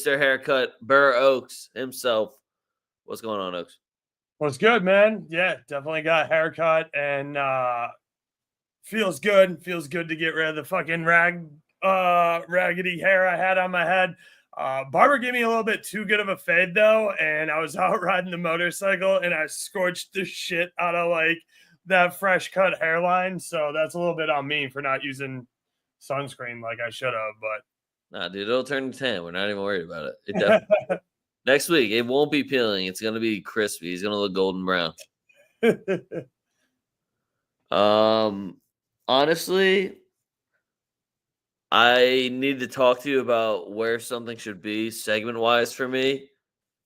Their haircut, Burr Oaks himself. What's going on, Oaks? What's good, man? Yeah, definitely got a haircut and feels good. Feels good to get rid of the fucking raggedy hair I had on my head. Barber gave me a little bit too good of a fade though, and I was out riding the motorcycle and I scorched the shit out of like that fresh cut hairline. So that's a little bit on me for not using sunscreen like I should have. But nah, dude, it'll turn to tan. We're not even worried about it. It definitely next week it won't be peeling. It's gonna be crispy. He's gonna look golden brown. Honestly, I need to talk to you about where something should be segment wise for me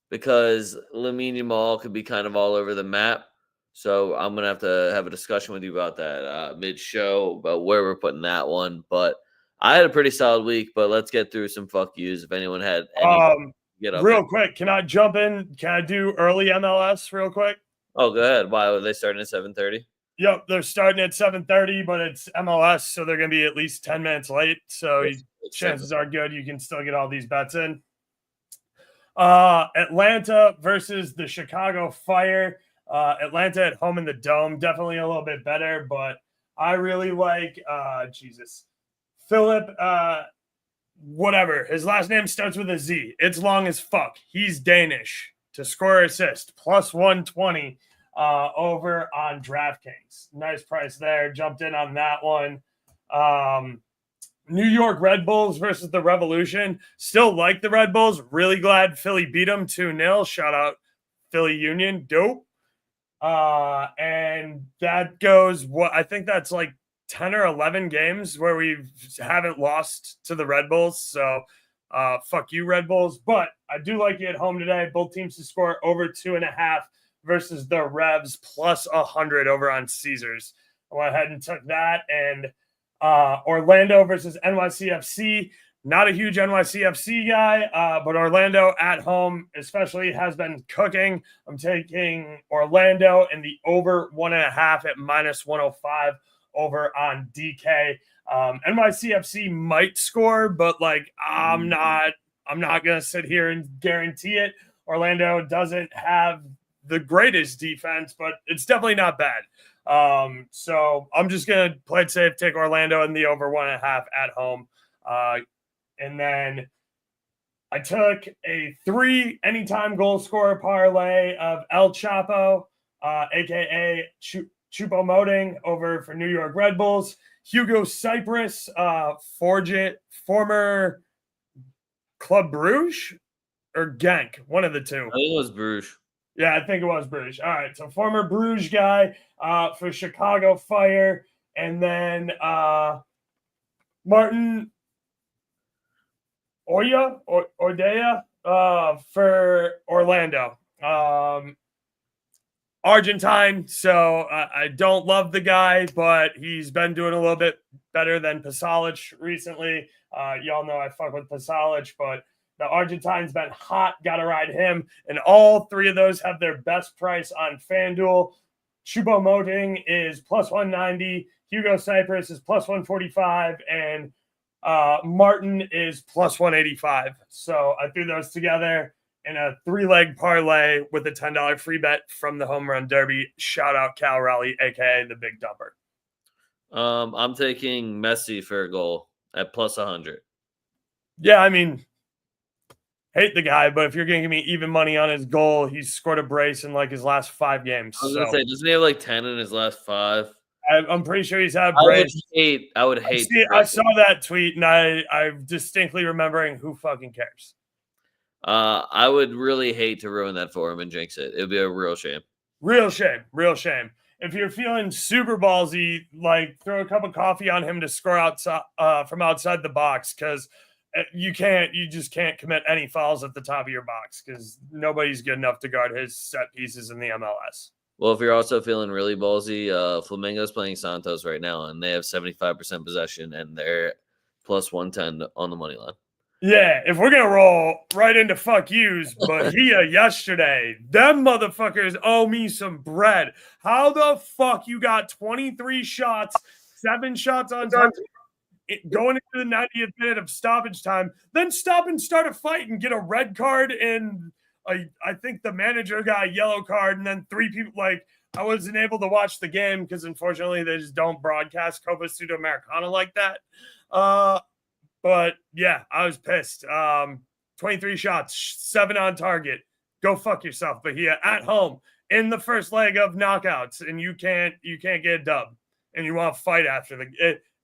because Lamine Yamal could be kind of all over the map. So I'm gonna have to have a discussion with you about that mid show about where we're putting that one. But I had a pretty solid week. But let's get through some fuck yous. If anyone had any, get up real quick, can I jump in? Can I do early MLS real quick? Oh, go ahead. Why are they starting at 7:30? Yep, they're starting at 7:30, but it's MLS, so they're going to be at least 10 minutes late. So chances are good you can still get all these bets in. Atlanta versus the Chicago Fire. Atlanta at home in the Dome, definitely a little bit better, but I really like Philip. Whatever his last name starts with a Z. It's long as fuck. He's Danish to score or assist plus 120. Over on DraftKings. Nice price there. Jumped in on that one. New York Red Bulls versus the Revolution. Still like the Red Bulls. Really glad Philly beat them 2-0. Shout out Philly Union. Dope. And that goes, I think that's like 10 or 11 games where we haven't lost to the Red Bulls. So fuck you, Red Bulls. But I do like you at home today. Both teams to score over 2.5. Versus the Revs plus 100 over on Caesars. I went ahead and took that. And Orlando versus NYCFC. Not a huge NYCFC guy, but Orlando at home especially has been cooking. I'm taking Orlando in the over 1.5 at minus 105 over on DK. NYCFC might score, but like I'm not going to sit here and guarantee it. Orlando doesn't have the greatest defense, but it's definitely not bad. So I'm just going to play it safe, take Orlando in the over 1.5 at home. And then I took a 3 anytime goal scorer parlay of El Chapo, a.k.a. Choupo-Moting over for New York Red Bulls. Hugo Cyprus, former Club Bruges or Genk, one of the two. I think it was Bruges. Yeah, I think it was Bruges. All right, so former Bruges guy for Chicago Fire, and then Martin Ordea for Orlando. Argentine, so I don't love the guy, but he's been doing a little bit better than Pasalic recently. Y'all know I fuck with Pasalic, but the Argentine's been hot. Got to ride him. And all three of those have their best price on FanDuel. Choupo-Moting is plus 190. Hugo Cyprus is plus 145. And Martin is plus 185. So I threw those together in a 3-leg parlay with a $10 free bet from the Home Run Derby. Shout out Cal Raleigh, a.k.a. the Big Dumper. I'm taking Messi for a goal at plus 100. Yeah, I mean, hate the guy, but if you're going to give me even money on his goal, he's scored a brace in like his last 5 games. I was going to say, doesn't he have like 10 in his last 5? I'm pretty sure he's had a brace. I would hate. I saw that tweet, and I'm distinctly remembering who fucking cares. I would really hate to ruin that for him and jinx it. It would be a real shame. Real shame. If you're feeling super ballsy, like throw a cup of coffee on him to score outside from outside the box, because you just can't commit any fouls at the top of your box because nobody's good enough to guard his set pieces in the MLS. Well, if you're also feeling really ballsy, Flamengo's playing Santos right now, and they have 75% possession, and they're plus 110 on the money line. Yeah, if we're going to roll right into fuck yous, Bahia yesterday, them motherfuckers owe me some bread. How the fuck you got 23 shots, 7 shots on target going into the 90th minute of stoppage time, then stop and start a fight and get a red card, and I think the manager got a yellow card, and then 3 people, like, I wasn't able to watch the game because unfortunately they just don't broadcast Copa Sudamericana like that. But yeah, I was pissed. 23 shots, 7 on target. Go fuck yourself. But yeah, at home in the first leg of knockouts, and you can't get a dub, and you want to fight after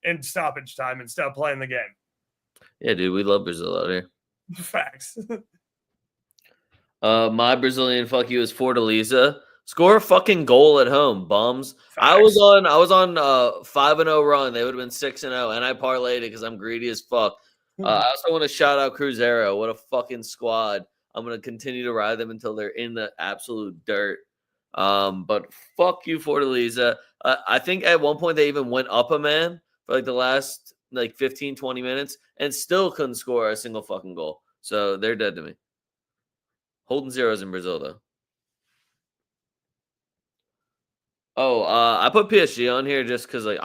in stoppage time instead of playing the game. Yeah, dude, we love Brazil out here. Facts. My Brazilian fuck you is Fortaleza. Score a fucking goal at home, bums. Facts. I was on 5-0 run. They would have been 6-0, and I parlayed it because I'm greedy as fuck. I also want to shout out Cruzeiro. What a fucking squad. I'm gonna continue to ride them until they're in the absolute dirt. But fuck you, Fortaleza. I think at one point they even went up a man for like the last like 15, 20 minutes and still couldn't score a single fucking goal. So they're dead to me. Holding zeros in Brazil, though. Oh, I put PSG on here just because, like,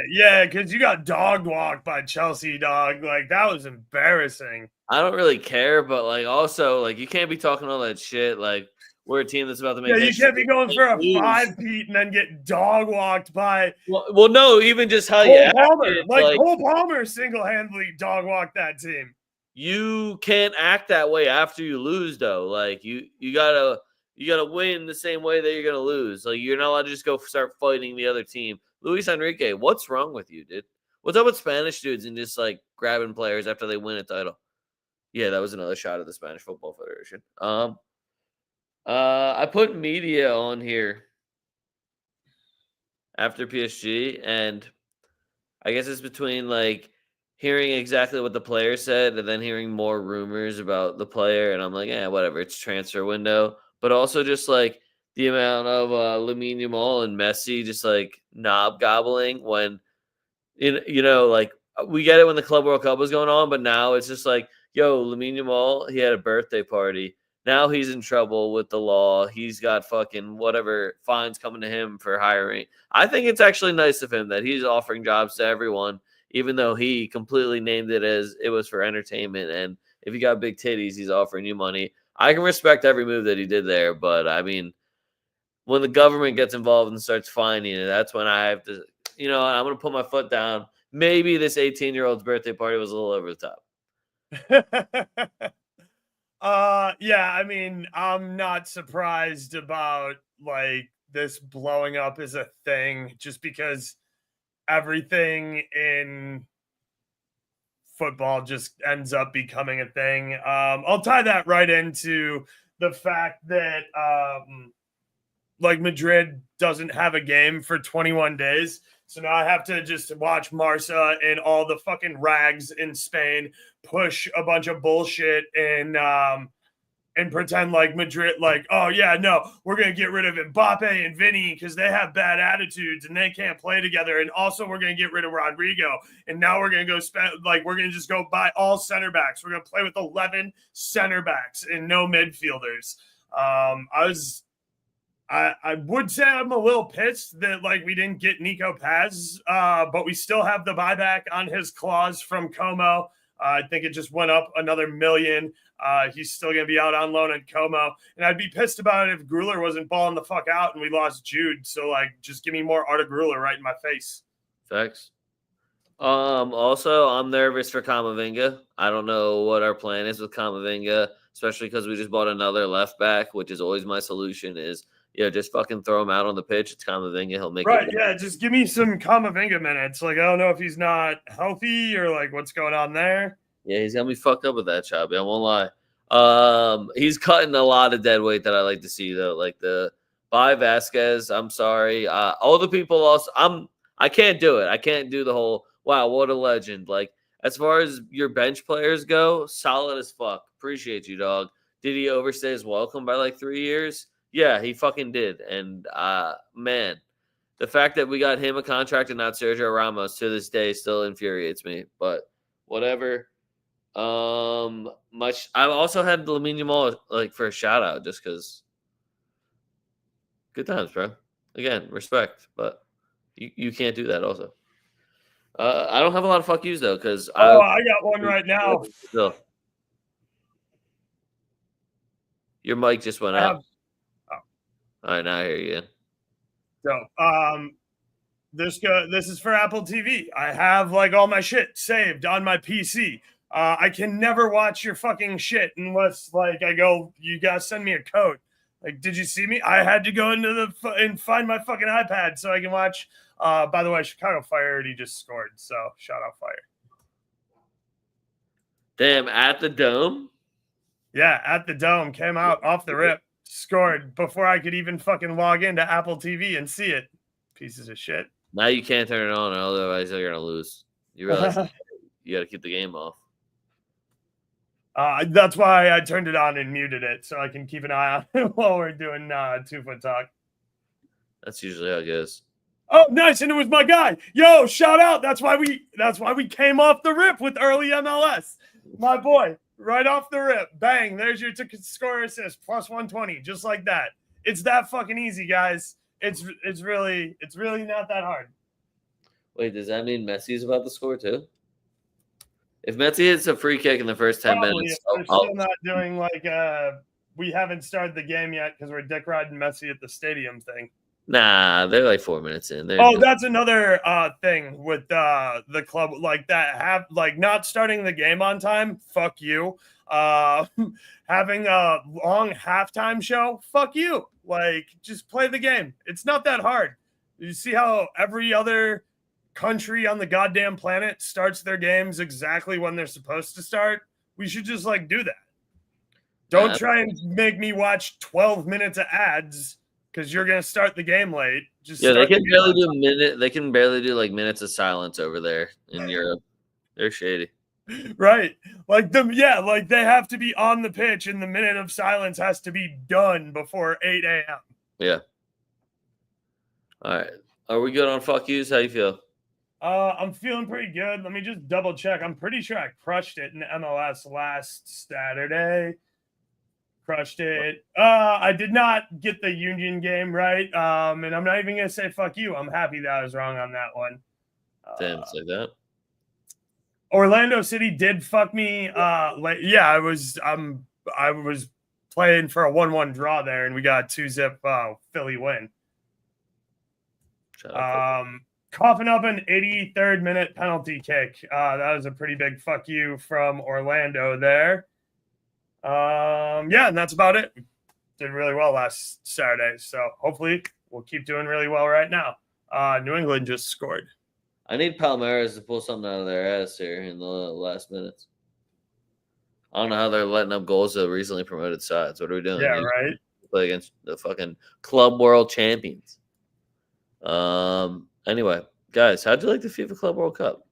yeah, because you got dog walked by Chelsea, dog. Like, that was embarrassing. I don't really care, but, like, also, like, you can't be talking all that shit. Like, we're a team that's about to make. Yeah, you can't be going for a 5-peat and then get dog walked by. Well, no, even just how Cole Palmer, like Cole Palmer, single-handedly dog walked that team. You can't act that way after you lose, though. Like, you gotta win the same way that you're gonna lose. Like, you're not allowed to just go start fighting the other team. Luis Enrique, what's wrong with you, dude? What's up with Spanish dudes and just like grabbing players after they win a title? Yeah, that was another shot of the Spanish Football Federation. I put media on here after PSG, and I guess it's between like hearing exactly what the player said and then hearing more rumors about the player, and I'm like, whatever, it's transfer window. But also just like the amount of Lamine Yamal and Messi just like knob gobbling when like we get it when the Club World Cup was going on, but now it's just like, yo, Lamine Yamal, he had a birthday party. Now he's in trouble with the law. He's got fucking whatever fines coming to him for hiring. I think it's actually nice of him that he's offering jobs to everyone, even though he completely named it as it was for entertainment. And if you got big titties, he's offering you money. I can respect every move that he did there, but I mean, when the government gets involved and starts fining it, that's when I have to, I'm going to put my foot down. Maybe this 18-year-old's birthday party was a little over the top. Yeah, I mean, I'm not surprised about like this blowing up as a thing just because everything in football just ends up becoming a thing. I'll tie that right into the fact that like Madrid doesn't have a game for 21 days. So now I have to just watch Marca and all the fucking rags in Spain push a bunch of bullshit and pretend like Madrid, like, oh yeah, no, we're gonna get rid of Mbappe and Vinny because they have bad attitudes and they can't play together. And also we're gonna get rid of Rodrigo. And now we're gonna go we're gonna just go buy all center backs. We're gonna play with 11 center backs and no midfielders. I would say I'm a little pissed that like we didn't get Nico Paz, but we still have the buyback on his clause from Como. I think it just went up another $1 million. He's still going to be out on loan at Como. And I'd be pissed about it if Gruler wasn't balling the fuck out and we lost Jude. So like, just give me more Arda Gruler right in my face. Thanks. Also, I'm nervous for Camavinga. I don't know what our plan is with Camavinga, especially because we just bought another left back, which is always my solution is, just fucking throw him out on the pitch. It's Camavinga. He'll make it. Yeah, just give me some Camavinga minutes. Like, I don't know if he's not healthy or like what's going on there. Yeah, he's gonna be fucked up with that, Chubby. I won't lie. He's cutting a lot of dead weight that I like to see though. Like the by Vasquez. I'm sorry. All the people also. I can't do it. I can't do the whole wow, what a legend. Like as far as your bench players go, solid as fuck. Appreciate you, dog. Did he overstay his welcome by like 3 years? Yeah, he fucking did. And man, the fact that we got him a contract and not Sergio Ramos to this day still infuriates me. But whatever. I also had Lamine Yamal like for a shout out just because good times, bro. Again, respect, but you can't do that also. I don't have a lot of fuck yous though, because Oh, I got one right now. Still. Your mic just went I out. have, All right, now I hear you. so this is for Apple TV. I have like all my shit saved on my PC. I can never watch your fucking shit unless like I go, you guys send me a code. Like, did you see me? I had to go into and find my fucking iPad so I can watch. By the way, Chicago Fire already just scored, so shout out Fire. Damn, at the Dome? Yeah, at the Dome, came out off the rip, scored before I could even fucking log into Apple TV and see it. Pieces of shit. Now you can't turn it on, otherwise you're gonna lose. You realize you got to keep the game off. That's why I turned it on and muted it so I can keep an eye on it while we're doing 2-foot talk. That's usually how it goes. Oh, nice, and it was my guy. Yo, shout out. That's why we came off the rip with early MLS. My boy, right off the rip. Bang, there's your score assist plus 120, just like that. It's that fucking easy, guys. It's really not that hard. Wait, does that mean Messi's about to score too? If Messi hits a free kick in the first 10 minutes, we're still not doing like we haven't started the game yet because we're dick riding Messi at the stadium thing. Nah, they're like 4 minutes in. That's another thing with the club like that. Have like not starting the game on time. Fuck you. Having a long halftime show. Fuck you. Like just play the game. It's not that hard. You see how every other country on the goddamn planet starts their games exactly when they're supposed to start? We should just like do that. Don't try and make me watch 12 minutes of ads because you're gonna start the game late. They can barely do They can barely do like minutes of silence over there in Europe. They're shady, right? Like like they have to be on the pitch, and the minute of silence has to be done before 8 a.m. Yeah. All right. Are we good on fuck yous? How you feel? I'm feeling pretty good. Let me just double check. I'm pretty sure I crushed it in MLS last Saturday. Crushed it. I did not get the Union game right. And I'm not even gonna say fuck you. I'm happy that I was wrong on that one. Damn, it's like that. Orlando City did fuck me. Yeah, I was playing for a 1-1 draw there, and we got 2-zip Philly win. Coughing up an 83rd minute penalty kick. That was a pretty big fuck you from Orlando there. Yeah, and that's about it. We did really well last Saturday, so hopefully we'll keep doing really well right now. New England just scored. I need Palmeiras to pull something out of their ass here in the last minutes. I don't know how they're letting up goals to recently promoted sides. What are we doing? Yeah, right. Play against the fucking Club World Champions. Anyway, guys, how'd you like the FIFA Club World Cup?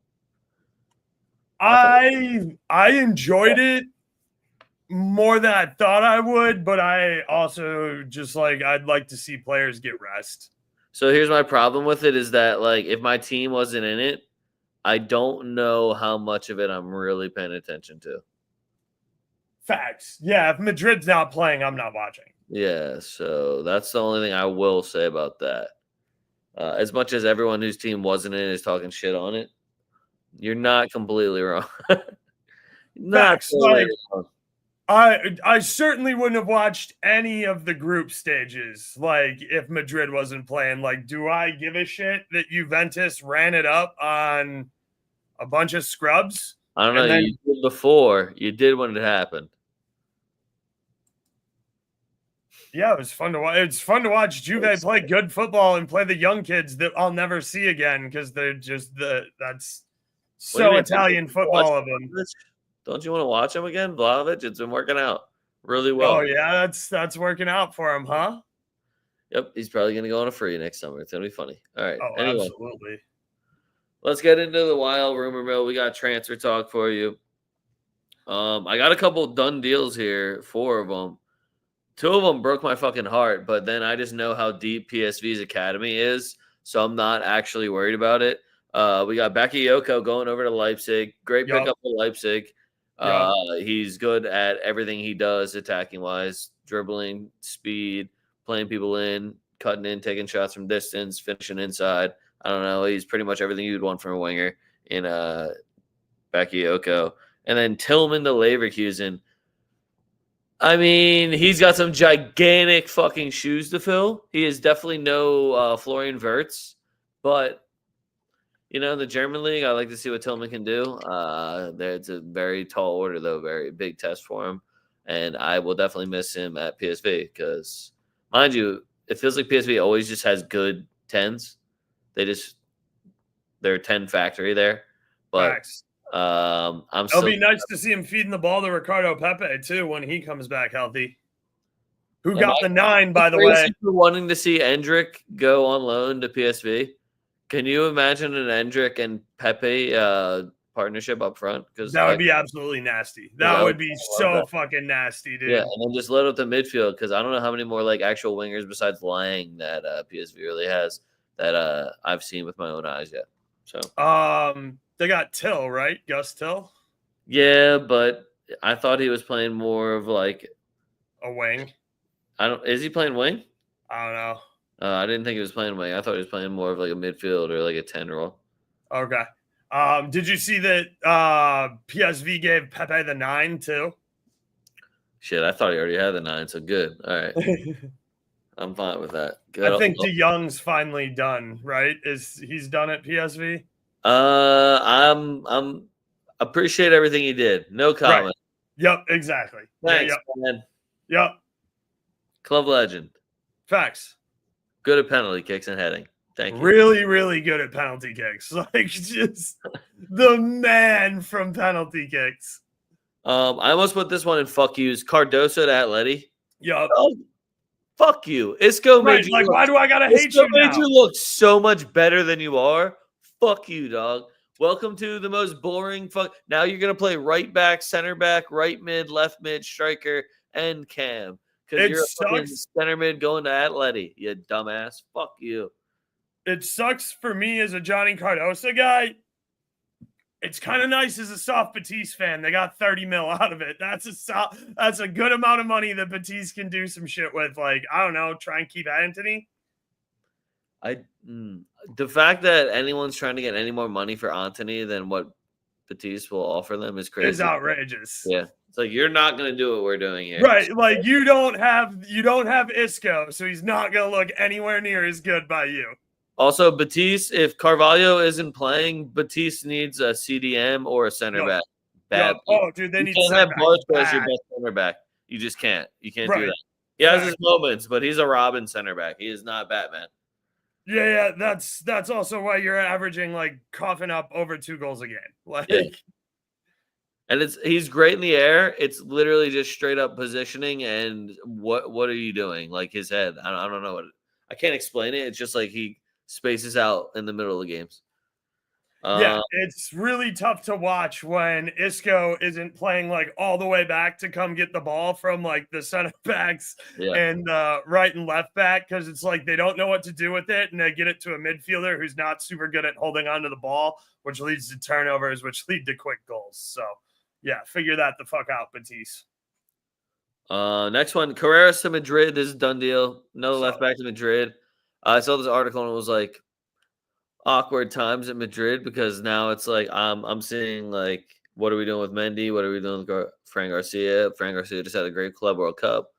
I enjoyed it more than I thought I would, but I also just like I'd like to see players get rest. So here's my problem with it is that like if my team wasn't in it, I don't know how much of it I'm really paying attention to. Facts. Yeah, if Madrid's not playing, I'm not watching. Yeah, so that's the only thing I will say about that. As much as everyone whose team wasn't in it is talking shit on it, you're not completely wrong. Facts. Like, wrong. I certainly wouldn't have watched any of the group stages, like, if Madrid wasn't playing. Like, do I give a shit that Juventus ran it up on a bunch of scrubs? I don't know. You did before. You did when it happened. Yeah, it was fun to watch. It's fun to watch Juve play good football and play the young kids that I'll never see again because they're just that's so Italian football of them. Don't you want to watch him again, Vlahovic? It's been working out really well. Oh yeah, that's working out for him, huh? Yep, he's probably gonna go on a free next summer. It's gonna be funny. All right. Oh, anyway, absolutely. Let's get into the wild rumor mill. We got transfer talk for you. I got a couple done deals here, 4 of them. 2 of them broke my fucking heart, but then I just know how deep PSV's academy is, so I'm not actually worried about it. We got Bakayoko going over to Leipzig. Great pickup for Leipzig. He's good at everything he does attacking-wise, dribbling, speed, playing people in, cutting in, taking shots from distance, finishing inside. I don't know. He's pretty much everything you'd want from a winger. in Bakayoko. And then Tillman to Leverkusen. I mean, he's got some gigantic fucking shoes to fill. He is definitely no Florian Wirtz, but the German league, I like to see what Tillman can do. It's a very tall order, though, very big test for him, and I will definitely miss him at PSV because, mind you, it feels like PSV always just has good tens. They're 10 factory there, but Facts. It'll be nice to see him feeding the ball to Ricardo Pepe too when he comes back healthy. Who got the 9, by the way? For wanting to see Endrick go on loan to PSV. Can you imagine an Endrick and Pepe partnership up front? Because that would be absolutely nasty. That would be so fucking nasty, dude. Yeah, and then just load up the midfield because I don't know how many more like actual wingers besides Lang that PSV really has that I've seen with my own eyes yet. So they got Till, right? Gus Till. Yeah, but I thought he was playing more of like a wing. Is he playing wing? I don't know. I didn't think he was playing wing. I thought he was playing more of like a midfield or like a 10 role. Okay. Did you see that PSV gave Pepe the 9 too? Shit, I thought he already had the 9, so good. All right. I'm fine with that. Good. I think De Jong's finally done, right? He's done at PSV? I'm appreciate everything he did. No comment. Right. Yep, exactly. Thanks, man. Yep. Club legend. Facts. Good at penalty kicks and heading. Thank you. Really, really good at penalty kicks. Like just the man from penalty kicks. I almost put this one in fuck yous. Cardoso to Atleti. Yup. Oh, fuck you. Isco made you why do I gotta hate you now? Made you look so much better than you are. Fuck you, dog. Welcome to the most boring fuck. Now you're gonna play right back, center back, right mid, left mid, striker, and cam. Because you're a fucking center mid going to Atleti, you dumbass. Fuck you. It sucks for me as a Johnny Cardoso guy. It's kind of nice as a soft Batiste fan. They got 30 mil out of it. That's a good amount of money that Batiste can do some shit with. Like, I don't know, try and keep Anthony. The fact that anyone's trying to get any more money for Anthony than what Batiste will offer them is crazy. It's outrageous. Yeah. It's like you're not gonna do what we're doing here. Right. Like you don't have Isco, so he's not gonna look anywhere near as good by you. Also, Batiste, if Carvalho isn't playing, Batiste needs a CDM or a center back. Bad. Oh, dude, they need to have Barca as your best center back. You just can't. You can't do that. He has his moments, but he's a Robin center back. He is not Batman. Yeah, that's also why you're averaging like coughing up over 2 goals a game. Like, and he's great in the air. It's literally just straight up positioning. And what are you doing? Like his head, I don't know I can't explain it. It's just like he spaces out in the middle of the games. Yeah, it's really tough to watch when Isco isn't playing like all the way back to come get the ball from like the center backs and right and left back because it's like they don't know what to do with it and they get it to a midfielder who's not super good at holding onto the ball, which leads to turnovers, which lead to quick goals. So, yeah, figure that the fuck out, Batiste. Next one, Carreras to Madrid. This is a done deal. Another left back to Madrid. I saw this article and it was like awkward times at Madrid because now it's like I'm seeing like what are we doing with Mendy? What are we doing with Fran Garcia? Fran Garcia just had a great Club World Cup.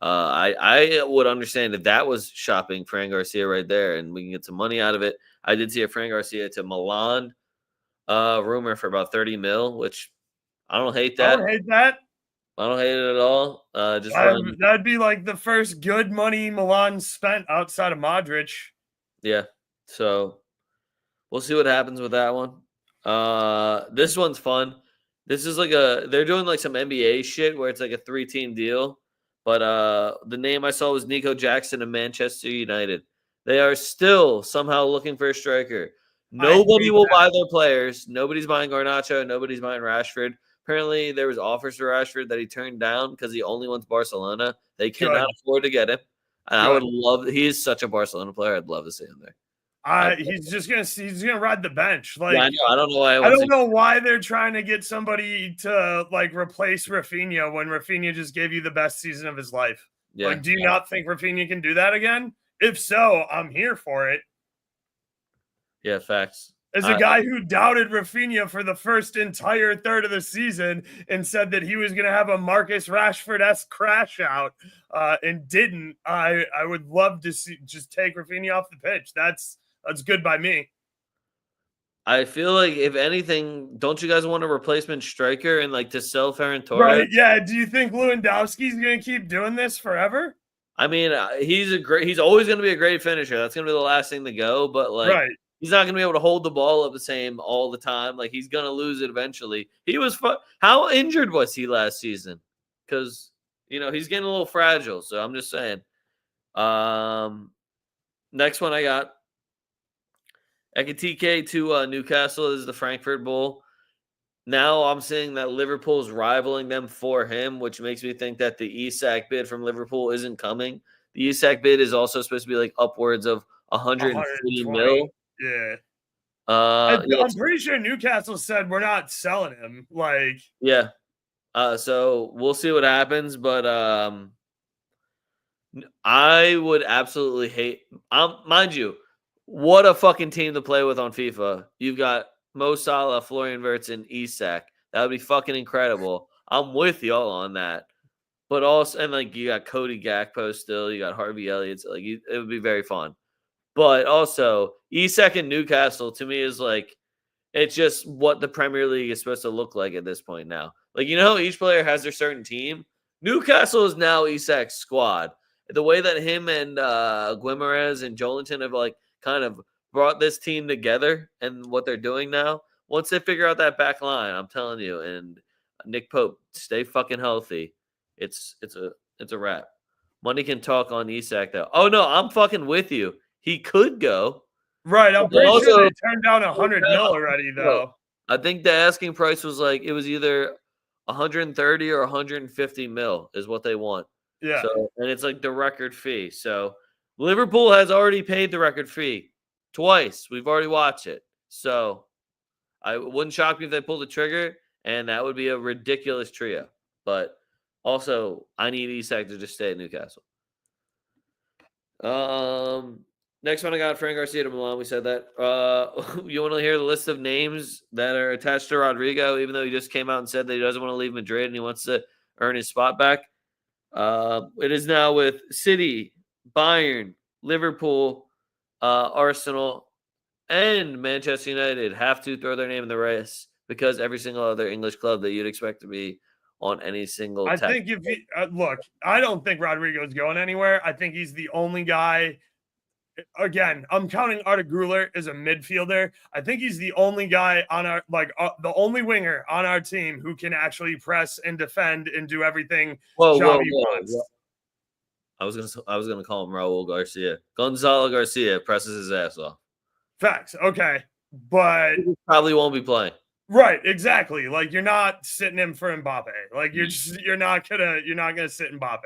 I would understand if that was shopping Fran Garcia right there and we can get some money out of it. I did see a Fran Garcia to Milan rumor for about 30 mil, which I don't hate that. I don't hate that. I don't hate it at all. That'd be like the first good money Milan spent outside of Modric. Yeah. So we'll see what happens with that one. This one's fun. This is like they're doing like some NBA shit where it's like a 3-team deal. But the name I saw was Nico Jackson of Manchester United. They are still somehow looking for a striker. Nobody will buy their players. Nobody's buying Garnacho. Nobody's buying Rashford. Apparently, there was offers for Rashford that he turned down because he only wants Barcelona. They cannot afford to get him. And I would love – he is such a Barcelona player. I'd love to see him there. He's gonna ride the bench. Like yeah, I don't know why. I don't know why they're trying to get somebody to like replace Rafinha when Rafinha just gave you the best season of his life. Yeah. Like, do you not think Rafinha can do that again? If so, I'm here for it. Yeah, facts. As a guy who doubted Rafinha for the first entire third of the season and said that he was going to have a Marcus Rashford-esque crash out and didn't, I would love to see just take Rafinha off the pitch. That's good by me. I feel like if anything, don't you guys want a replacement striker and like to sell Ferran Torres? Right? Yeah. Do you think Lewandowski's going to keep doing this forever? I mean, he's always going to be a great finisher. That's going to be the last thing to go. But like, Right. he's not going to be able to hold the ball up the same all the time. Like, he's going to lose it eventually. He was how injured was he last season? Because he's getting a little fragile. So I'm just saying. Next one I got Ekitike to Newcastle. This is the Frankfurt Bowl. Now I'm seeing that Liverpool's rivaling them for him, which makes me think that the Isak bid from Liverpool isn't coming. The Isak bid is also supposed to be like upwards of 140 mil. Yeah. Yeah. I'm pretty sure Newcastle said we're not selling him. Like, yeah. So we'll see what happens, but I would absolutely hate. Mind you, what a fucking team to play with on FIFA. You've got Mo Salah, Florian Wirtz, and Isak. That would be fucking incredible. I'm with y'all on that. But also, and like you got Cody Gakpo still, you got Harvey Elliott. Like it would be very fun. But also, Isak and Newcastle to me is like it's just what the Premier League is supposed to look like at this point now. Like how each player has their certain team. Newcastle is now Isak's squad. The way that him and Guimarães and Jolinton have like kind of brought this team together and what they're doing now. Once they figure out that back line, I'm telling you, and Nick Pope, stay fucking healthy. It's a wrap. Money can talk on Isak though. Oh no, I'm fucking with you. He could go. Right, I'm pretty sure they turned down 100 mil already though. I think the asking price was like it was either 130 or 150 mil is what they want. Yeah. So, and it's like the record fee. So Liverpool has already paid the record fee twice. We've already watched it. So I wouldn't shock me if they pulled the trigger, and that would be a ridiculous trio. But also, I need Isak to just stay at Newcastle. Next one I got Frank Garcia to Milan. We said that. You want to hear the list of names that are attached to Rodrigo, even though he just came out and said that he doesn't want to leave Madrid and he wants to earn his spot back? It is now with City, Bayern, Liverpool, Arsenal, and Manchester United have to throw their name in the race because every single other English club that you'd expect to be on any single I think if you look, I don't think Rodrigo's going anywhere. I think he's the only guy. Again, I'm counting Arda Güler as a midfielder. I think he's the only guy on our the only winger on our team who can actually press and defend and do everything Xavi wants. I was gonna call him Raul Garcia. Gonzalo Garcia presses his ass off. Facts. Okay. But he probably won't be playing. Right, exactly. Like you're not sitting him for Mbappe. Like you're not gonna sit Mbappe.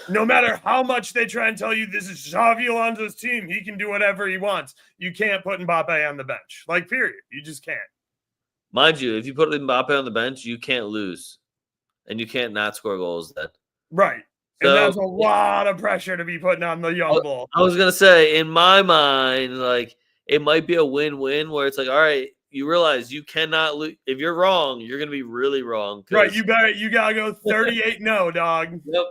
No matter how much they try and tell you this is Xavi Alonso's team, he can do whatever he wants. You can't put Mbappe on the bench. Like, period. You just can't. Mind you, if you put Mbappe on the bench, you can't lose. And you can't not score goals then. Right. So, and that's a lot of pressure to be putting on the young bull. I was going to say, in my mind, like, it might be a win-win where it's like, all right, you realize you cannot lose. If you're wrong, you're going to be really wrong. Right. You got to go 38-0, dog. Yep.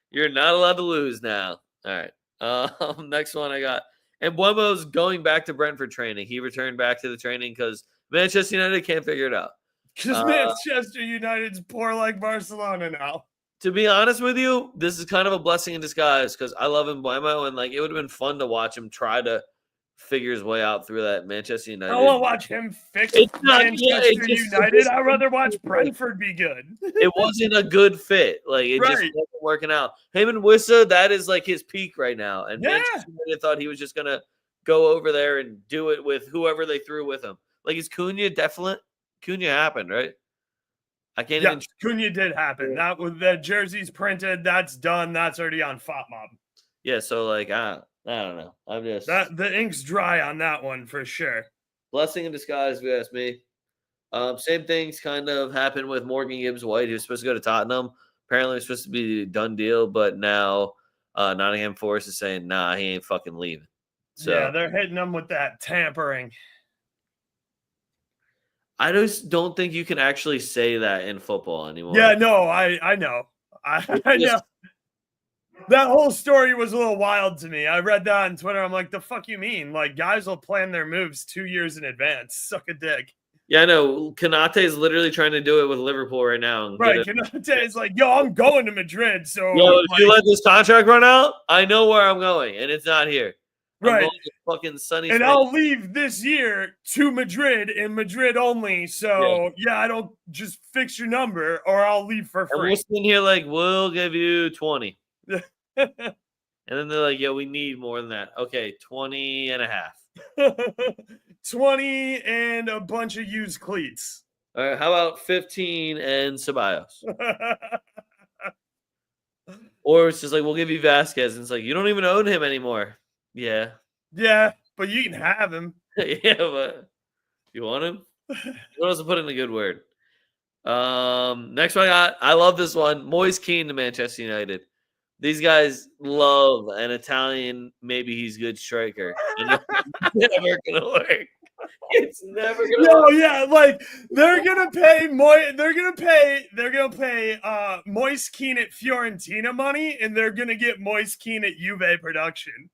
You're not allowed to lose now. All right. Next one I got. And Mbeumo's going back to Brentford training. He returned back to the training because Manchester United can't figure it out. Because Manchester United's poor like Barcelona now. To be honest with you, this is kind of a blessing in disguise because I love Mbeumo and like it would have been fun to watch him try to figure his way out through that Manchester United. I want to watch him fix Manchester United. I'd rather watch Brentford be good. It wasn't a good fit. Like it just wasn't working out. Him and Wissa, that is like his peak right now. And Manchester United thought he was just gonna go over there and do it with whoever they threw with him. Like is Cunha definite? Cunha happened, right? I can't even. Cunha did happen. That was the jerseys printed. That's done. That's already on FOTMob. Yeah. So like I don't know. I'm just the ink's dry on that one for sure. Blessing in disguise, if you ask me. Same things kind of happened with Morgan Gibbs White, who's supposed to go to Tottenham. Apparently, it was supposed to be a done deal, but now Nottingham Forest is saying, nah, he ain't fucking leaving. So yeah, they're hitting him with that tampering. I just don't think you can actually say that in football anymore. Yeah, no, I know. It's I know. just That whole story was a little wild to me. I read that on Twitter. I'm like, the fuck you mean? Like, guys will plan their moves 2 years in advance. Suck a dick. yeah, I know. Kanate is literally trying to do it with Liverpool right now and get Right. it. Kanate is like, yo, I'm going to Madrid. So, Yo, if you like, let this contract run out, I know where I'm going, and it's not here. I'm right. going to fucking sunny And Spain. I'll leave this year to Madrid and Madrid only. So, yeah, I don't just fix your number or I'll leave for And we're free. sitting here like, we'll give you 20. And then they're like, yeah, we need more than that. Okay, 20 and a half. 20 and a bunch of used cleats. All right, how about 15 and Ceballos? Or it's just like, we'll give you Vasquez. And it's like, you don't even own him anymore. Yeah. Yeah, but you can have him. Yeah, but you want him? You also put in a good word. Next one I love this one. Moise Kean to Manchester United. These guys love an Italian, maybe he's good striker. And it's never gonna work. It's never gonna No, work. yeah, like they're gonna pay Moise Kean at Fiorentina money, and they're gonna get Moise Kean at Juve production.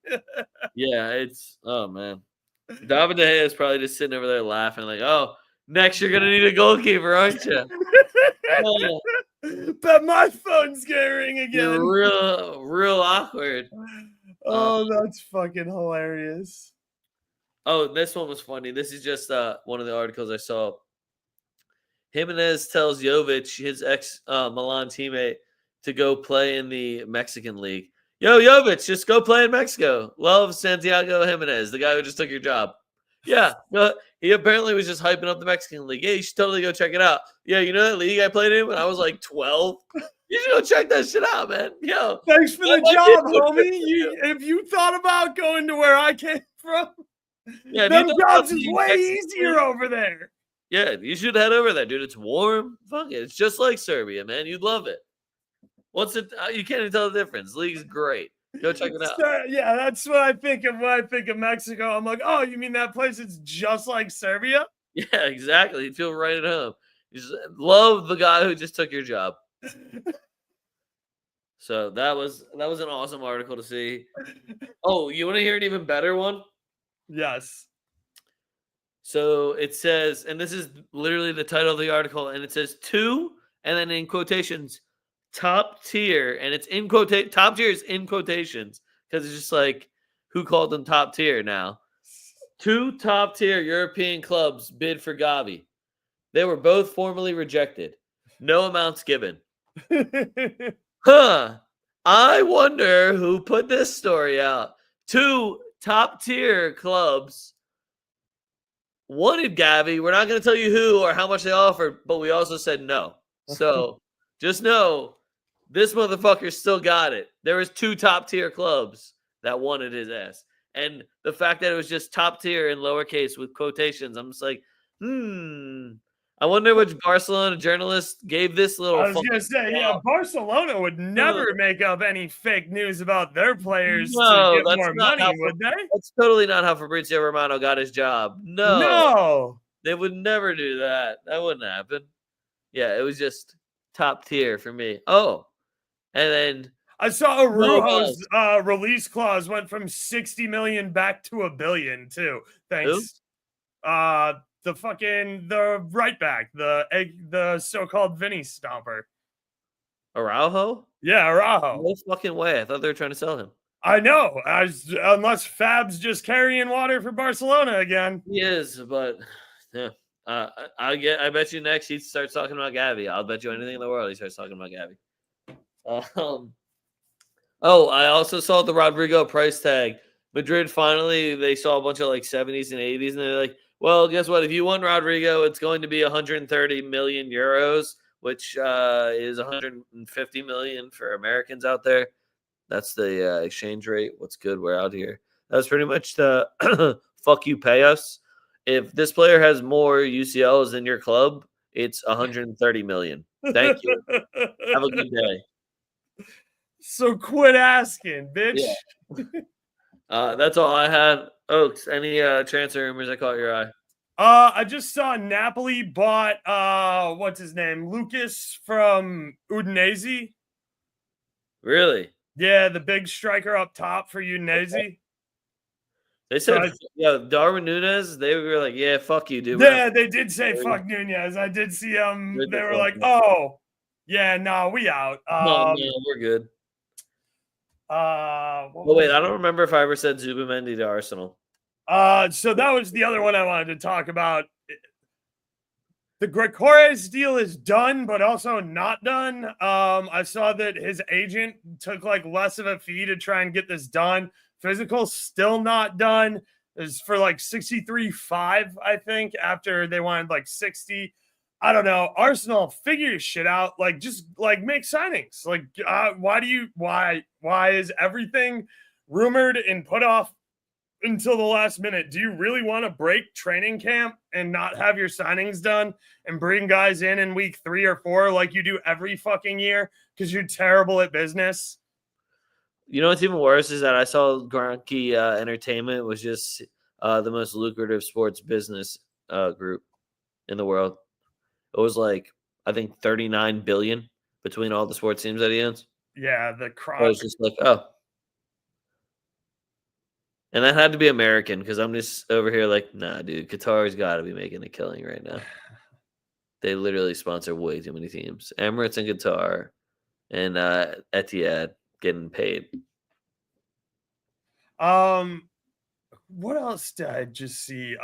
Yeah, it's oh man. David De Gea is probably just sitting over there laughing, like, oh, next you're gonna need a goalkeeper, aren't you? Oh, But my phone's gonna ring again. you're real awkward. Oh, that's fucking hilarious. Oh, this one was funny. This is just one of the articles I saw. Jimenez tells Jovic, his ex Milan teammate, to go play in the Mexican league. Yo, Jovic, just go play in Mexico. Love Santiago Jimenez, the guy who just took your job. Yeah, no, he apparently was just hyping up the Mexican league. Yeah, you should totally go check it out. Yeah, you know that league I played in when I was like 12? You should go check that shit out, man. Yo, Thanks for the my job, kid would homie. you. If you thought about going to where I came from, Yeah, them you thought jobs about is being way Mexican easier over there. Yeah, you should head over there, dude. It's warm. Fuck it. It's just like Serbia, man. You'd love it. What's it? You can't even tell the difference. League's great. Go check it out. Yeah, that's what I think of when I think of Mexico. I'm like, oh, you mean that place is just like Serbia? Yeah, exactly. You feel right at home. You just love the guy who just took your job. So that was an awesome article to see. Oh, you want to hear an even better one? Yes. So it says, and this is literally the title of the article, and it says two, and then in quotations, top tier, and it's in quote top tier is in quotations because it's just like who called them top tier now. Two top tier European clubs bid for Gavi. They were both formally rejected. No amounts given. Huh. I wonder who put this story out. Two top tier clubs wanted Gavi. We're not going to tell you who or how much they offered, but we also said no. So just know this motherfucker still got it. There was two top tier clubs that wanted his ass. And the fact that it was just top tier in lowercase with quotations, I'm just like, I wonder which Barcelona journalist gave this little. I was gonna say, yeah, Barcelona would never make up any fake news about their players to get more money, would they? That's totally not how Fabrizio Romano got his job. No, they would never do that. That wouldn't happen. Yeah, it was just top tier for me. Oh, and then I saw Araujo's release clause went from 60 million back to $1 billion too. Thanks. Who? The right back, the so-called Vinny Stomper. Araujo? Yeah, Araujo. No fucking way. I thought they were trying to sell him. I know. Unless Fab's just carrying water for Barcelona again. He is, but yeah. I bet you next he starts talking about Gavi. I'll bet you anything in the world he starts talking about Gavi. Oh, I also saw the Rodrigo price tag. Madrid finally they saw a bunch of like 70s and 80s, and they're like, well, guess what? If you want Rodrigo, it's going to be 130 million euros, which is 150 million for Americans out there. That's the exchange rate. What's good? We're out here. That's pretty much the fuck you pay us. If this player has more UCLs than your club, it's 130 million. Thank you. Have a good day. So quit asking, bitch. Yeah. That's all I had. Oaks, any transfer rumors that caught your eye? I just saw Napoli bought what's his name? Lucas from Udinese. Really? Yeah, the big striker up top for Udinese. They So said, yeah, Darwin Nunez. They were like, "Yeah, fuck you, dude." yeah, they did say fuck Nunez. I did see Get they the were fuck like, out. oh yeah, no, we out. No, no, we're good. What Oh wait, was I don't remember if I ever said Zubimendi to Arsenal. so that was the other one I wanted to talk about. The Gregores deal is done, but also not done. I saw that his agent took like less of a fee to try and get this done. Physical still not done. It's for like 63.5, I think, after they wanted like 60. I don't know. Arsenal, figure your shit out. Like, just like make signings. Like, why is everything rumored and put off until the last minute? Do you really want to break training camp and not have your signings done and bring guys in week 3 or 4 like you do every fucking year because you're terrible at business? You know what's even worse is that I saw Gronky Entertainment was just the most lucrative sports business group in the world. It was like I think 39 billion between all the sports teams that he owns. Yeah, the I croc. was just like, oh, and that had to be American because I'm just over here like, nah, dude, Qatar's got to be making a killing right now. They literally sponsor way too many teams. Emirates and Qatar and Etihad getting paid. Um, what else did I just see?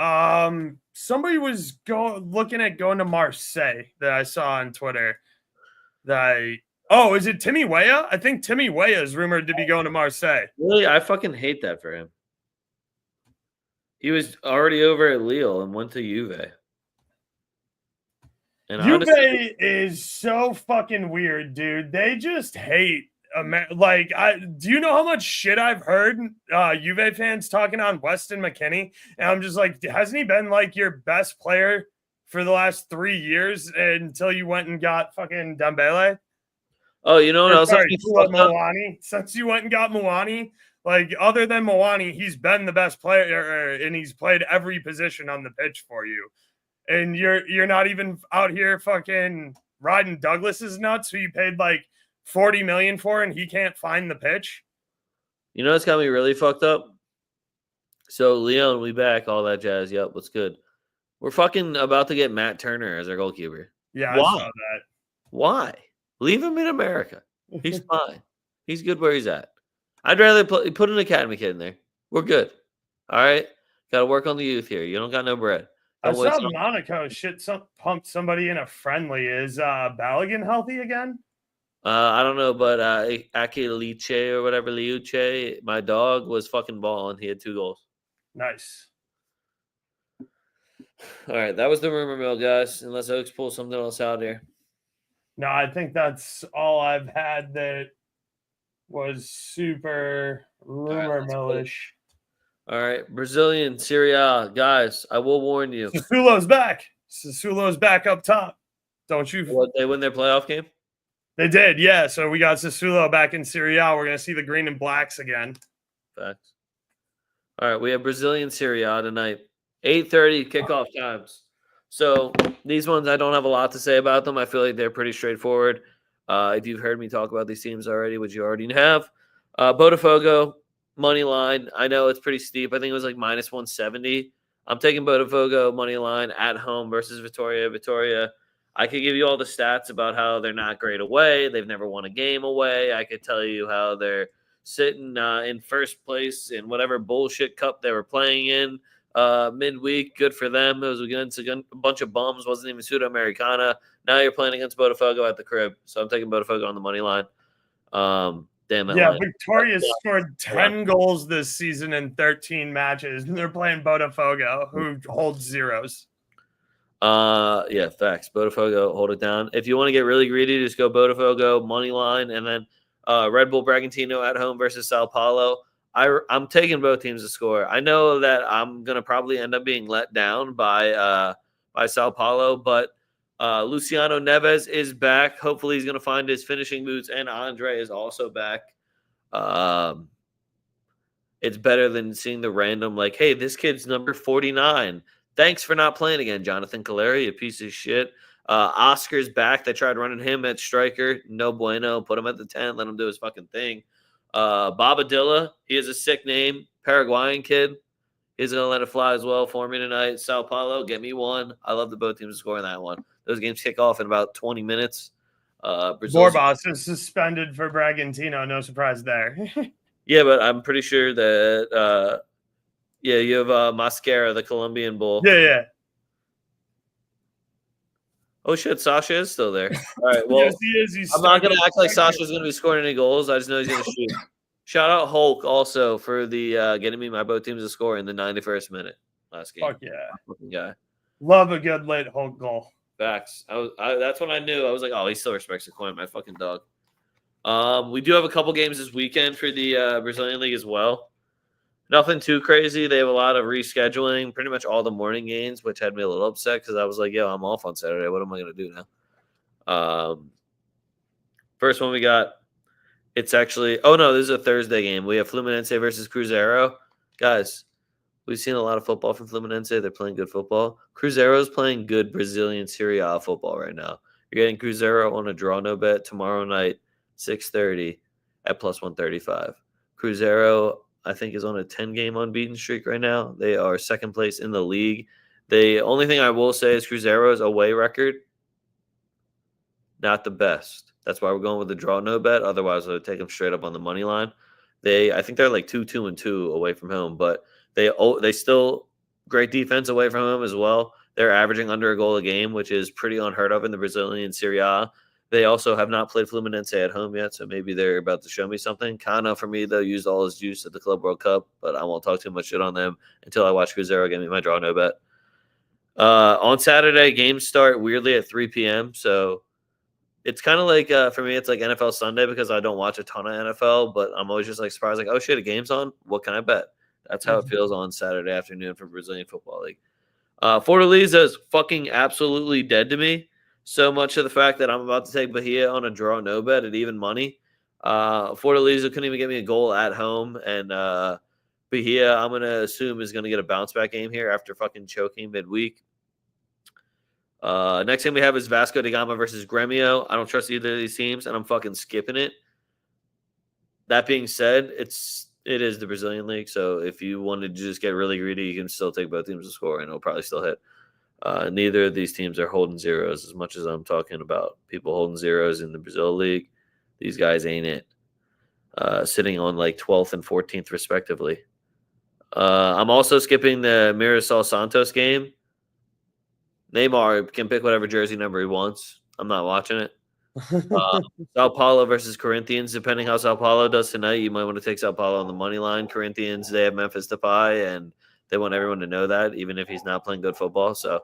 Somebody was looking at going to Marseille that I saw on Twitter. Oh, is it Timmy Weah? I think Timmy Weah is rumored to be going to Marseille. Really, I fucking hate that for him. He was already over at Lille and went to Juve. And Juve honestly, is so fucking weird, dude. They just hate do you know how much shit I've heard Juve fans talking on Weston McKennie? And I'm just like, hasn't he been like your best player for the last 3 years until you went and got fucking Dembele? oh, you know what Or else? sorry, Muani. Since you went and got Muani, like other than Muani, he's been the best player and he's played every position on the pitch for you. And you're not even out here fucking riding Douglas's nuts, who you paid like 40 million for, and he can't find the pitch. You know what's got me really fucked up? So Leon, we back, all that jazz. Yep, what's good? We're fucking about to get Matt Turner as our goalkeeper. Yeah, I Why? saw that. Why? Leave him in America. He's fine. He's good where he's at. I'd rather put an academy kid in there. We're good. All right. Got to work on the youth here. You don't got no bread. I Don't saw waste. Monaco pumped somebody in a friendly. Is Balogun healthy again? I don't know, but Ake Liche or whatever Liuche, my dog was fucking balling. He had 2 goals. Nice. All right, that was the rumor mill, guys. Unless Oaks pulls something else out here. No, I think that's all I've had that was super rumor millish. All right, Brazilian Serie A, guys. I will warn you. Sassuolo's back. Sassuolo's back up top. Don't you? What, they win their playoff game? They did, yeah. So we got Sassuolo back in Serie A. We're gonna see the green and blacks again. Facts. All right, we have Brazilian Serie A tonight. 8:30 kickoff times. So these ones, I don't have a lot to say about them. I feel like they're pretty straightforward. If you've heard me talk about these teams already, which you already have, Botafogo money line. I know it's pretty steep. I think it was like minus 170. I'm taking Botafogo money line at home versus Vitória. Vitória. I could give you all the stats about how they're not great away. They've never won a game away. I could tell you how they're sitting in first place in whatever bullshit cup they were playing in midweek. Good for them. It was against a bunch of bums. Wasn't even Sudamericana. Now you're playing against Botafogo at the crib. So I'm taking Botafogo on the money line. Damn that Yeah, line. Victoria scored 10 goals this season in 13 matches, and they're playing Botafogo, who holds zeros. Yeah, facts. Botafogo, hold it down. If you want to get really greedy, just go Botafogo money line, and then Red Bull Bragantino at home versus Sao Paulo. I'm taking both teams to score. I know that I'm gonna probably end up being let down by Sao Paulo, but Luciano Neves is back. Hopefully, he's gonna find his finishing boots, and Andre is also back. It's better than seeing the random like, hey, this kid's number 49. Thanks for not playing again, Jonathan Caleri, you piece of shit. Oscar's back. They tried running him at striker. No bueno. Put him at the 10. Let him do his fucking thing. Bobadilla, he has a sick name. Paraguayan kid. He's going to let it fly as well for me tonight. Sao Paulo, get me one. I love the both teams scoring that one. Those games kick off in about 20 minutes. Borbas is suspended for Bragantino. No surprise there. Yeah, but I'm pretty sure that you have Mascara, the Colombian bull. Yeah. Oh shit, Sasha is still there. All right, well, yes, he is. I'm not gonna act like Sasha's gonna be scoring any goals. I just know he's gonna shoot. Shout out Hulk also for the getting me my both teams to score in the 91st minute last game. Fuck yeah, fucking guy. Love a good late Hulk goal. Facts. That's when I knew. I was like, oh, he still respects the coin, my fucking dog. We do have a couple games this weekend for the Brazilian League as well. Nothing too crazy. They have a lot of rescheduling, pretty much all the morning games, which had me a little upset because I was like, yo, I'm off on Saturday. What am I going to do now? First one we got, it's actually – oh, no, this is a Thursday game. We have Fluminense versus Cruzeiro. Guys, we've seen a lot of football from Fluminense. They're playing good football. Cruzeiro's playing good Brazilian Serie A football right now. You're getting Cruzeiro on a draw no bet tomorrow night, 6:30 at plus 135. Cruzeiro – I think is on a 10-game unbeaten streak right now. They are second place in the league. The only thing I will say is Cruzeiro's away record, not the best. That's why we're going with the draw no bet. Otherwise, I would take them straight up on the money line. I think they're like 2-2-2 away from home, but they still great defense away from home as well. They're averaging under a goal a game, which is pretty unheard of in the Brazilian Serie A. They also have not played Fluminense at home yet, so maybe they're about to show me something. Kana, for me, though, used all his juice at the Club World Cup, but I won't talk too much shit on them until I watch Cruzeiro get me my draw no bet. On Saturday, games start weirdly at 3 p.m., so it's kind of like, for me, it's like NFL Sunday because I don't watch a ton of NFL, but I'm always just like surprised, like, oh shit, a game's on? What can I bet? That's how it feels on Saturday afternoon for Brazilian Football League. Fortaleza is fucking absolutely dead to me. So much of the fact that I'm about to take Bahia on a draw no bet at even money. Fortaleza couldn't even get me a goal at home. And Bahia, I'm going to assume, is going to get a bounce back game here after fucking choking midweek. Next game we have is Vasco da Gama versus Gremio. I don't trust either of these teams, and I'm fucking skipping it. That being said, it is the Brazilian League, so if you wanted to just get really greedy, you can still take both teams to score, and it'll probably still hit. Neither of these teams are holding zeros as much as I'm talking about people holding zeros in the Brazil League. These guys ain't it. Sitting on like 12th and 14th respectively. I'm also skipping the Mirassol Santos game. Neymar can pick whatever jersey number he wants. I'm not watching it. Sao Paulo versus Corinthians. Depending how Sao Paulo does tonight, you might want to take Sao Paulo on the money line. Corinthians, they have Memphis Depay, and they want everyone to know that, even if he's not playing good football. So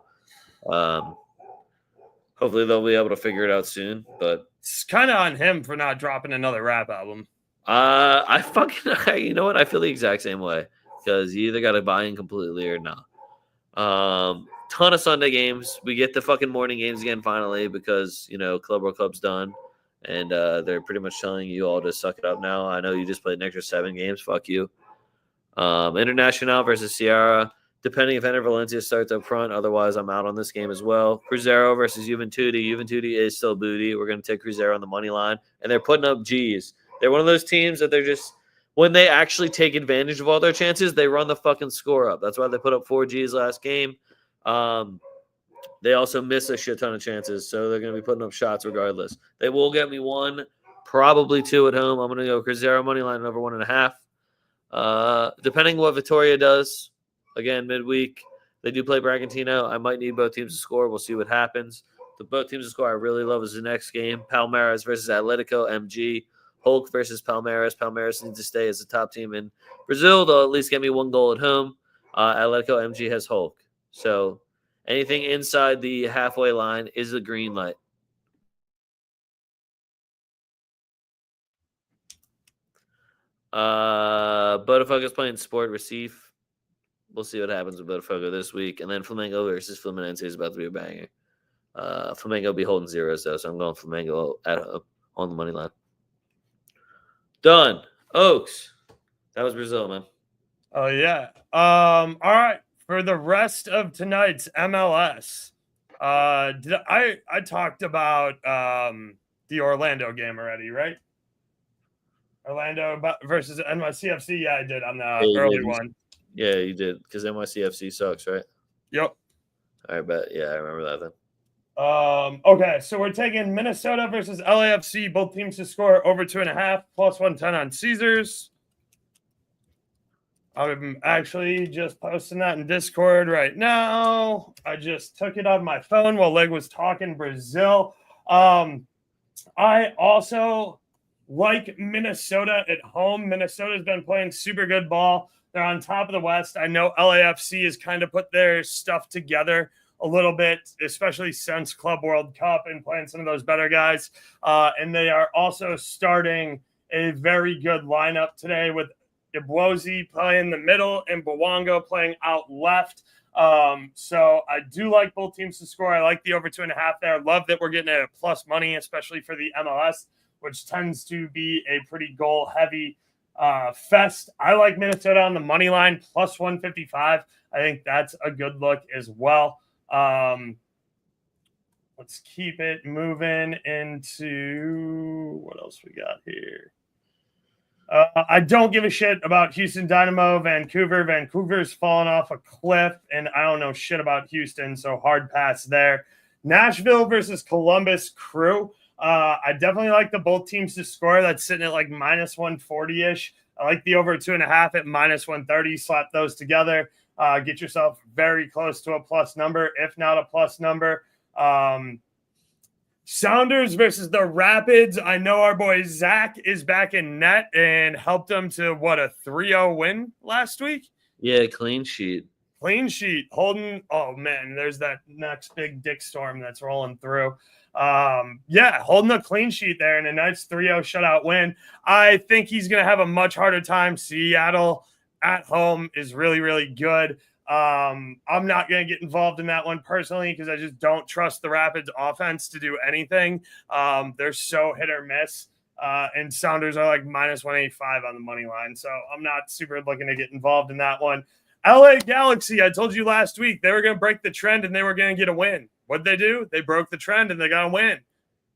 hopefully they'll be able to figure it out soon. But it's kind of on him for not dropping another rap album. You know what? I feel the exact same way because you either got to buy in completely or not. Ton of Sunday games. We get the fucking morning games again finally because, Club World Cup's done. And they're pretty much telling you all to suck it up now. I know you just played an extra 7 games. Fuck you. Internacional versus Sierra. Depending if Ener Valencia starts up front. Otherwise, I'm out on this game as well. Cruzeiro versus Juventude. Juventude is still booty. We're going to take Cruzeiro on the money line. And they're putting up G's. They're one of those teams that they're just, when they actually take advantage of all their chances, they run the fucking score up. That's why they put up 4 G's last game. They also miss a shit ton of chances, so they're going to be putting up shots regardless. They will get me 1, probably 2 at home. I'm going to go Cruzeiro money line over 1.5. Depending what Vitória does, again, midweek, they do play Bragantino. I might need both teams to score. We'll see what happens. The both teams to score I really love is the next game. Palmeiras versus Atletico MG. Hulk versus Palmeiras. Palmeiras needs to stay as the top team in Brazil. They'll at least get me 1 goal at home. Atletico MG has Hulk. So anything inside the halfway line is a green light. Botafogo's playing Sport Recife. We'll see what happens with Botafogo this week. And then Flamengo versus Fluminense is about to be a banger. Flamengo will be holding zeros, though, so I'm going Flamengo on the money line. Done. Oaks. That was Brazil, man. Oh, yeah. All right. For the rest of tonight's MLS, did I talked about the Orlando game already, right? Orlando versus NYCFC. Yeah, I did on the you early did. one. Yeah, you did because NYCFC sucks, right? Yep. I bet. Yeah, I remember that then. Okay, so we're taking Minnesota versus LAFC. Both teams to score over 2.5 plus 110 on Caesars. I'm actually just posting that in Discord right now. I just took it on my phone while Leg was talking Brazil. I also like Minnesota at home. Minnesota's been playing super good ball. They're on top of the West. I know LAFC has kind of put their stuff together a little bit, especially since Club World Cup and playing some of those better guys. And they are also starting a very good lineup today with Iblozi playing the middle and Bwango playing out left. So I do like both teams to score. I like the over 2.5 there. Love that we're getting a plus money, especially for the MLS, which tends to be a pretty goal heavy fest. I like Minnesota on the money line plus 155. I think that's a good look as well. Let's keep it moving into what else we got here. I don't give a shit about Houston Dynamo, Vancouver. Vancouver's fallen off a cliff, and I don't know shit about Houston, so hard pass there. Nashville versus Columbus Crew. I definitely like the both teams to score. That's sitting at like minus 140-ish. I like the over 2.5 at minus 130. Slap those together. Get yourself very close to a plus number, if not a plus number. Sounders versus the Rapids. I know our boy Zach is back in net and helped them to a 3-0 win last week. Yeah, clean sheet. Clean sheet. Holden. Oh man, there's that next big dick storm that's rolling through. Holding a clean sheet there and a nice 3-0 shutout win. I think he's going to have a much harder time. Seattle at home is really, really good. I'm not going to get involved in that one personally because I just don't trust the Rapids offense to do anything. They're so hit or miss. And Sounders are like minus 185 on the money line. So I'm not super looking to get involved in that one. LA Galaxy, I told you last week, they were going to break the trend and they were going to get a win. What'd they do? They broke the trend and they got a win.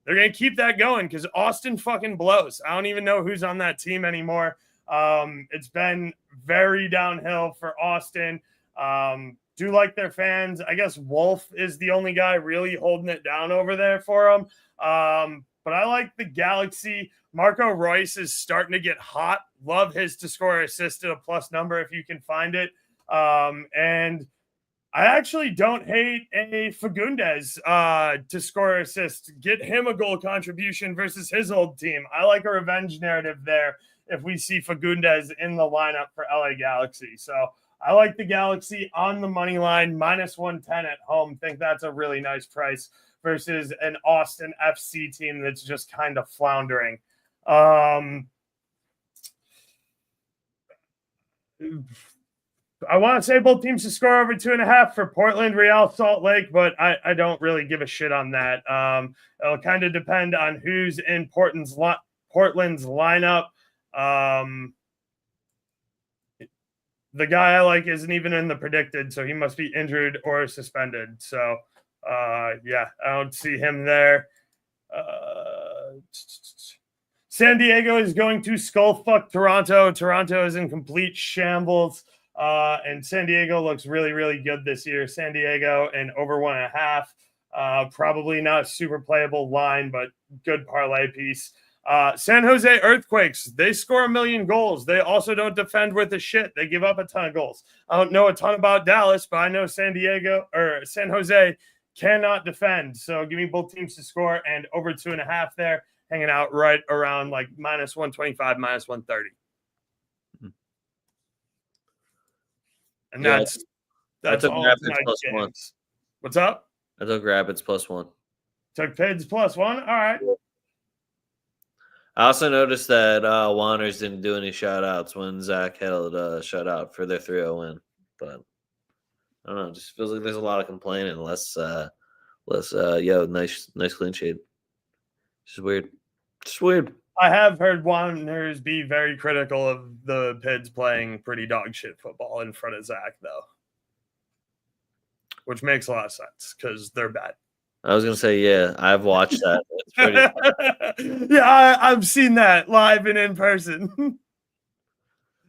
They're going to keep that going because Austin fucking blows. I don't even know who's on that team anymore. It's been very downhill for Austin. Do like their fans. I guess Wolf is the only guy really holding it down over there for them. But I like the Galaxy. Marco Royce is starting to get hot. Love his to score assist at a plus number if you can find it. And I actually don't hate a Fagundes to score assist. Get him a goal contribution versus his old team. I like a revenge narrative there if we see Fagundes in the lineup for LA Galaxy. So I like the Galaxy on the money line, minus 110 at home. Think that's a really nice price versus an Austin FC team that's just kind of floundering. I want to say both teams to score over 2.5 for Portland, Real Salt Lake, but I don't really give a shit on that. It'll kind of depend on who's in Portland's lineup. The guy I like isn't even in the predicted, so he must be injured or suspended. So, I don't see him there. San Diego is going to skull-fuck Toronto. Toronto is in complete shambles. And San Diego looks really, really good this year. San Diego and over 1.5. Probably not a super playable line, but good parlay piece. San Jose Earthquakes, they score 1 million goals. They also don't defend worth a shit. They give up a ton of goals. I don't know a ton about Dallas, but I know San Jose cannot defend. So give me both teams to score and over 2.5 there, hanging out right around like minus 125, minus 130. And that's all of tonight's games. 1. What's up? I took Rapids +1. Took Pids +1. All right. I also noticed that Wanners didn't do any shout-outs when Zach held a shutout for their 3-0 win. But I don't know. It just feels like there's a lot of complaining. Nice clean sheet. Just weird. Just weird. I have heard Wanners be very critical of the Pids playing pretty dog shit football in front of Zach, though. which makes a lot of sense because they're bad. I was gonna say, yeah, I've watched that. It's pretty. Yeah, I've seen that live and in person.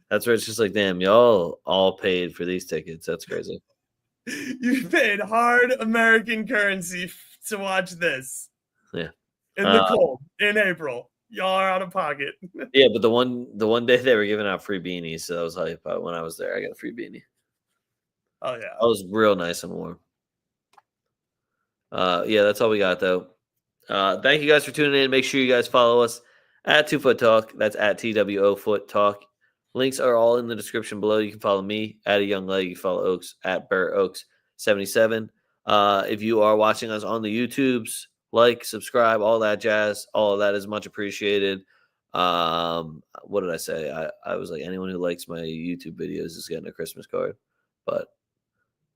That's where it's just like, damn, y'all all paid for these tickets. That's crazy. You paid hard American currency to watch this. Yeah. In the cold in April. Y'all are out of pocket. Yeah, but the one day they were giving out free beanies, so I was hype. When I was there, I got a free beanie. Oh yeah. I was real nice and warm. Yeah, that's all we got though. Thank you guys for tuning in. Make sure you guys follow us at 2FootTalk. That's at TwoFootTalk. Links are all in the description below. You can follow me at A Young Leg. You can follow Oaks at Burt Oaks 77. If you are watching us on the YouTubes, like, subscribe, all that jazz. All of that is much appreciated. What did I say? I was like, anyone who likes my YouTube videos is getting a Christmas card. But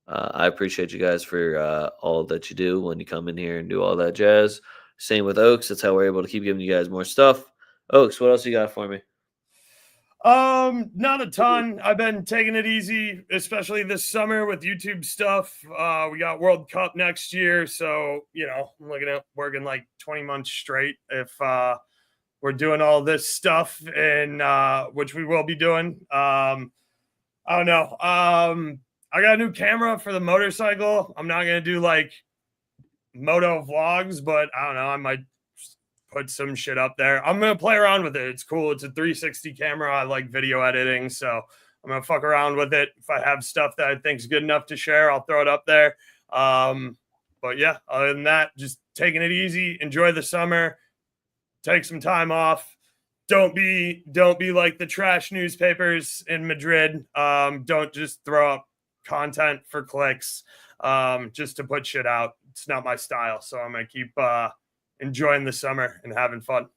I appreciate you guys for all that you do when you come in here and do all that jazz. Same with Oaks. That's how we're able to keep giving you guys more stuff. Oaks, what else you got for me? Not a ton. I've been taking it easy, especially this summer with YouTube stuff. We got World Cup next year, so I'm looking at working like 20 months straight if we're doing all this stuff, and which we will be doing. I don't know. I got a new camera for the motorcycle. I'm not gonna do like moto vlogs, but I don't know. I might put some shit up there. I'm gonna play around with it. It's cool. It's a 360 camera. I like video editing, so I'm gonna fuck around with it. If I have stuff that I think is good enough to share, I'll throw it up there. But yeah, other than that, just taking it easy. Enjoy the summer. Take some time off. Don't be like the trash newspapers in Madrid. Don't just throw up content for clicks just to put shit out. It's not my style, so I'm gonna keep enjoying the summer and having fun.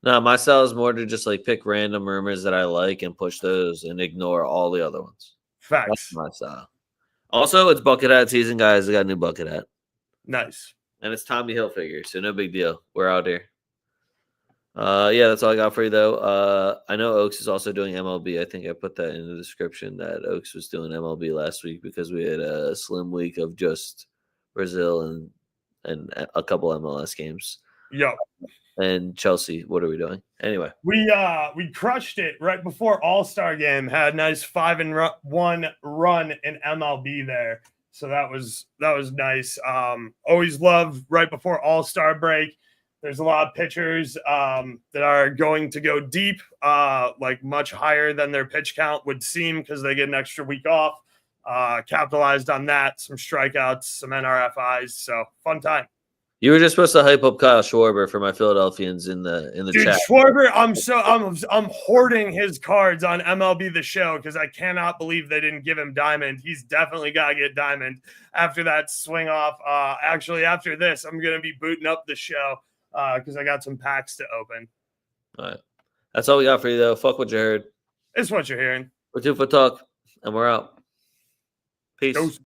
No, my style is more to just like pick random rumors that I like and push those and ignore all the other ones. Facts. That's my style. Also, it's bucket hat season, guys. I got a new bucket hat. Nice. And it's Tommy Hilfiger, so no big deal. We're out here. Yeah, that's all I got for you though. I know Oaks is also doing MLB. I think I put that in the description that Oaks was doing MLB last week because we had a slim week of just Brazil and a couple MLS games. Yo. And Chelsea, what are we doing? Anyway, we crushed it right before All-Star game. Had a nice 5-1 run in MLB there, so that was nice. Always love right before All-Star break. There's a lot of pitchers that are going to go deep, like much higher than their pitch count would seem because they get an extra week off. Capitalized on that, some strikeouts, some NRFIs, so fun time. You were just supposed to hype up Kyle Schwarber for my Philadelphians in the Dude, chat. Schwarber, I'm hoarding his cards on MLB The Show because I cannot believe they didn't give him Diamond. He's definitely got to get Diamond after that swing off. Actually, after this, I'm gonna be booting up the show because I got some packs to open. All right, that's all we got for you though. Fuck what you heard. It's what you're hearing. We're 2FootTalk, and we're out. Peace. Dose.